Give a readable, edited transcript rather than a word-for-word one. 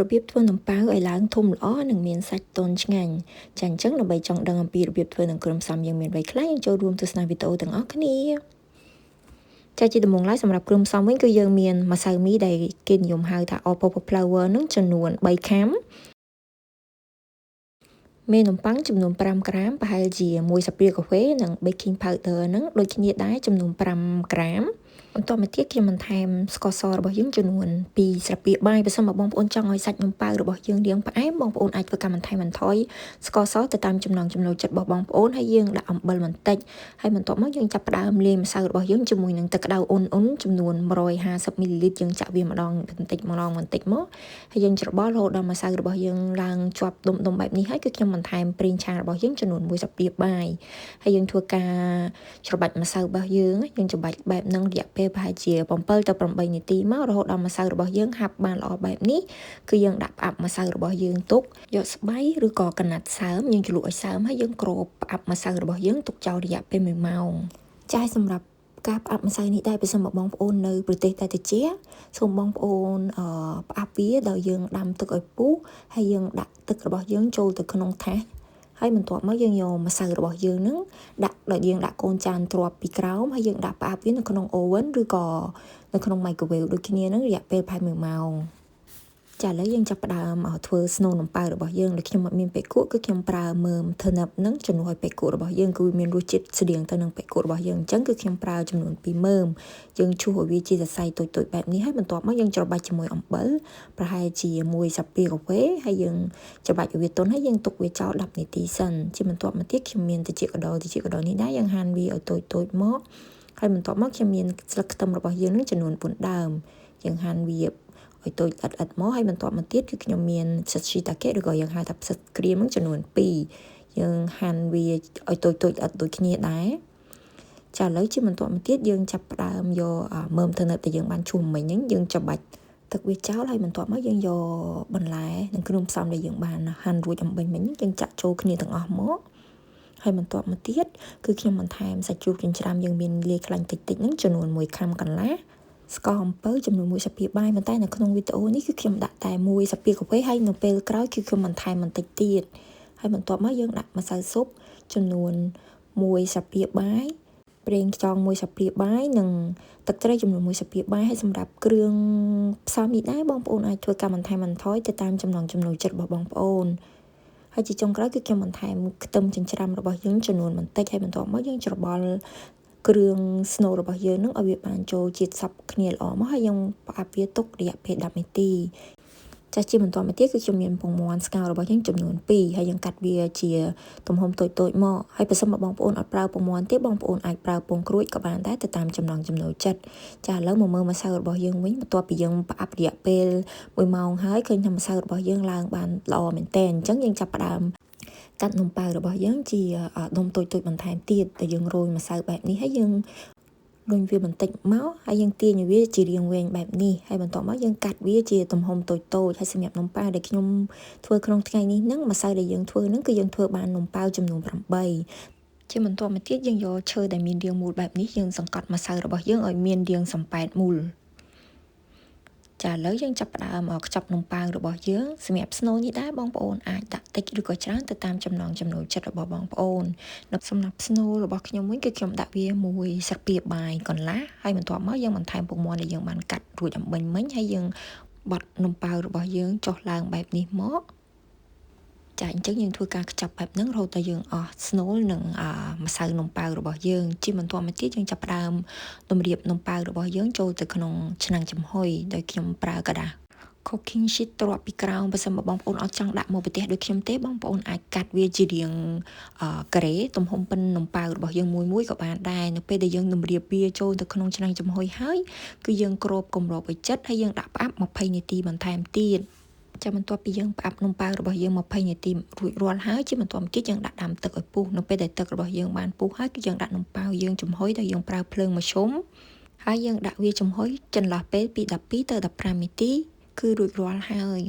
របៀបធ្វើនំប៉័ងឲ្យឡើងធំល្អនិងមានសាច់ទន់ឆ្ងាញ់ចាអញ្ចឹងដើម្បីចង់ដឹងអំពីរបៀបធ្វើនិងគ្រឿងផ្សំយើងមានអ្វីខ្លះយើងចូលរួមទស្សនាវីដេអូទាំងអស់គ្នាចាជាដំបូងឡើយសម្រាប់គ្រឿងផ្សំវិញគឺយើងមានម្សៅមីដែលគេនិយមហៅថា all purpose flour នឹងចំនួន3ខាំមេនំប៉័ងចំនួន5ក្រាមប្រហែលជាមួយស្លាបព្រាកាហ្វេនិង baking powder នឹងដូចគ្នាដែរចំនួន5ក្រាមបន្តមកទៀតខ្ញុំបន្ថែមស្ករសរបស់យើងចំនួន2ស្លាបព្រាបាយបើសិនមកបងប្អូនចង់ឲ្យសាច់នំប៉័ងរបស់យើងរាងផ្អែមបងប្អូនអាចធ្វើការបន្ថែមបន្ថយស្ករសទៅតាមចំណង់ចំណូលចិត្តរបស់បងប្អូនហើយយើងដាក់អំបិលបន្តិចហើយបន្ទាប់មកយើងចាប់ផ្ដើមលាយម្សៅរបស់យើងជាមួយនឹងទឹកក្តៅអ៊ុនចំនួន150មីលីលីត្រយើងចាក់វាម្ដងបន្តិចមកហើយយើងច្របល់រហូតដល់ម្សៅរបស់យើងឡើងជាប់ដុំបែបនេះហើយគឺខ្ញុំបន្ថែមប្រេងឆារបស់យើងចំនួន1ស្លាបព្រាបាយហើយយើងធ្វើការច្របាច់ម្សៅរបស់យើងច្របាច់បែបហ្នឹងរយៈពេលប្រហែលជា7ទៅ8នាទីមករហូតដល់ម្សៅរបស់យើងហាប់បានល្អបែបនេះគឺយើងដាក់ផ្អាប់ម្សៅរបស់យើងទុកយកស្បៃឬក៏កណាត់សើមយើងជ្រលក់ឲ្យសើមហើយយើងគ្របផ្អាប់ម្សៅរបស់យើងទុកចោលរយៈពេល1ម៉ោងចាស់សម្រាប់ការផ្អាប់ម្សៅនេះដែរបើសិនមកបងប្អូននៅប្រទេសតែត្រជាសូមបងប្អូនផ្អាប់វាដោយយើងដាំទឹកឲ្យពុះហើយយើងដាក់ទឹករបស់យើងចូលទៅក្នុងថាសហើយបន្ទាប់មកយើងយកម្សៅរបស់យើងនឹងដាក់យើងដាក់កូនចានទ្រាប់ពីក្រោមហើយយើងដាក់ផ្អាប់វានៅក្នុងអូវ៉ិនឬក៏នៅក្នុង microwave ដូចគ្នានឹងរយៈពេលប្រហែល1ម៉ោងចាឥឡូវយើងចាប់ផ្ដើមធ្វើស្នូលនំប៉័ងរបស់យើងដែលខ្ញុំអត់មានពេកគក់គឺខ្ញុំប្រើមើម turnip នឹងជំនួសឲ្យពេកគក់របស់យើងគឺមានរសជាតិស្តៀងទៅនឹងពេកគក់របស់យើងអញ្ចឹងគឺខ្ញុំប្រើចំនួន2មើមយើងឈូសឲ្យវាជាសរសៃតូចបែបនេះហើយបន្ទាប់មកយើងច្របាច់ជាមួយអំបិលប្រហែលជាមួយស្លាបព្រាកាហ្វេហើយយើងច្របាច់ឲ្យវាទន់ហើយយើងទុកវាចោល10នាទីសិនជាបន្ទាប់មកទៀតខ្ញុំមានត្រចៀកកដោនេះដែរយើងហាន់វាឲ្យតូចមកហើយបន្ទាប់មកខ្ញុំមានស្លឹកខ្ទឹមរបស់យើងនឹងចំនួន4ដើមយើងហាន់វាឲ្យតូចល្អិតមកហើយបន្ទាប់មកទៀតគឺខ្ញុំមានផ្សិតស៊ីតាកេឬក៏យើងហៅថាផ្សិតក្រៀមនឹងចំនួន2យើងហាន់វាឲ្យតូចល្អិតដូចគ្នាដែរចាឥឡូវជាបន្ទាប់មកទៀតយើងចាប់ផ្ដើមយកមើម turnip ដែលយើងបានឈូសមិញហ្នឹងយើងច្របាច់ទឹកវាចោលហើយបន្ទាប់មកយើងយកបន្លែនិងគ្រឿងផ្សំដែលយើងបានហាន់រួចអំបញ្ញមិញយើងចាក់ចូលគ្នាទាំងអស់មកហើយបន្ទាប់មកទៀតគឺខ្ញុំបន្ថែមសាច់ជ្រូកចិញ្ច្រាំយើងមានលាយខ្លាញ់តិចហ្នឹងចំនួន1ខាំកន្លះស្ករអំពៅចំនួន1ស្លាបព្រាបាយប៉ុន្តែនៅក្នុងវីដេអូនេះគឺខ្ញុំដាក់តែ1ស្លាបព្រាកាហ្វេហើយនៅពេលក្រោយគឺខ្ញុំបន្ថែមបន្តិចទៀតហើយបន្ទាប់មកយើងដាក់ម្សៅស៊ុបចំនួន1ស្លាបព្រាបាយប្រេងខ្យង1ស្លាបព្រាបាយនិងទឹកត្រីចំនួន1ស្លាបព្រាបាយហើយសម្រាប់គ្រឿងផ្សំនេះដែរបងប្អូនអាចធ្វើការបន្ថែមបន្ថយទៅតាមចំណង់ចំណូលចិត្តរបស់បងប្អូនហើយជាចុងក្រោយគឺខ្ញុំបន្ថែមខ្ទឹមចិញ្ច្រាំរបស់យើងចំនួនបន្តិចហើយបន្ទាប់មកយើងច្របល់គ្រឿងស្នូលរបស់យើងនឹងឲ្យវាបានចូលជាតិសព្វគ្នាល្អមកហើយយើងផ្អាប់វាទុករយៈពេល10នាទីចាស់ជាបន្តមកទៀតគឺខ្ញុំមានពងមាន់ស្ងោររបស់យើងចំនួន2ហើយយើងកាត់វាជាទំហំតូចមកហើយបើសិនមកបងប្អូនអត់ប្រើពងមាន់ទេបងប្អូនអាចប្រើពងក្រួយក៏បានដែរទៅតាមចំណង់ចំណូលចិត្តចាឥឡូវមកមើលម្សៅរបស់យើងវិញបន្ទាប់ពីយើងផ្អាប់រយៈពេល1ម៉ោងហើយឃើញថាម្សៅរបស់យើងឡើងបានល្អមែនតើអញ្ចឹងយើងចាប់ផ្ដើមកាត់នំប៉័ងរបស់យើងជាដុំតូចបន្ថែមទៀតដែលយើងរោយម្សៅបែបនេះហើយយើងរុញវាបន្តិចមកហើយយើងទាញវាជារាងវែងបែបនេះហើយបន្ទាប់មកយើងកាត់វាជាទំហំតូចហើយសម្រាប់នំប៉័ងដែលខ្ញុំធ្វើក្នុងថ្ងៃនេះហ្នឹងម្សៅដែលយើងធ្វើហ្នឹងគឺយើងធ្វើបាននំប៉័ងចំនួន8ជាបន្ទាប់មកទៀតយើងយកឈើដែលមានរាងមូលបែបនេះយើងសង្កត់ម្សៅរបស់យើងឲ្យមានរាងសំប៉ែតមូលចាឥឡូវយើងចាប់ផ្ដើមខ្ចប់នំប៉័ងរបស់យើងសម្រាប់ស្នូលនេះដែរបងប្អូនអាចដាក់តិចឬក៏ច្រើនទៅតាមចំណង់ចំណូលចិត្តរបស់បងប្អូនសម្រាប់ស្នូលរបស់ខ្ញុំវិញគឺខ្ញុំដាក់វា1ស្លាបព្រាបាយកន្លះហើយបន្ទាប់មកយើងបន្ថែមពងមាន់ដែលយើងបានកាត់រួចអំបញ្ញមិញហើយយើងបត់នំប៉័ងរបស់យើងចុះឡើងបែបនេះមកចាអញ្ចឹងយើងធ្វើការខ្ចប់បែបហ្នឹងរហូតដល់យើងអស់ស្នូលនិងម្សៅនំប៉័ងរបស់យើងជាបន្តមកទៀតយើងចាប់ផ្ដើមតម្រៀបនំប៉័ងរបស់យើងចូលទៅក្នុងឆ្នាំងចំហុយដោយខ្ញុំប្រើกระดาษ cooking sheet ទ្រាប់ពីក្រោមបើសិនមកបងប្អូនអត់ចង់ដាក់មកប្រទេសដូចខ្ញុំទេបងប្អូនអាចកាត់វាជារាងការ៉េទំហំប៉ុននំប៉័ងរបស់យើងមួយក៏បានដែរនៅពេលដែលយើងតម្រៀបវាចូលទៅក្នុងឆ្នាំងចំហុយហើយគឺយើងគ្របគម្របឲ្យជិតហើយយើងដាក់ផ្អាប់20នាទីបន្ថែមទៀតចាំបន្ទាប់ពីយើងផ្អាប់នំប៉័ងរបស់យើង20នាទីរួចរាល់ហើយជាបន្តមកទៀតយើងដាក់ដាំទឹកឲ្យពុះនៅពេលដែលទឹករបស់យើងបានពុះហើយគឺយើងដាក់នំប៉័ងយើងចំហុយដោយយើងប្រើភ្លើងមធ្យមហើយយើងដាក់វាចំហុយចន្លោះពេលពី12ទៅ15នាទីគឺរួចរាល់ហើយ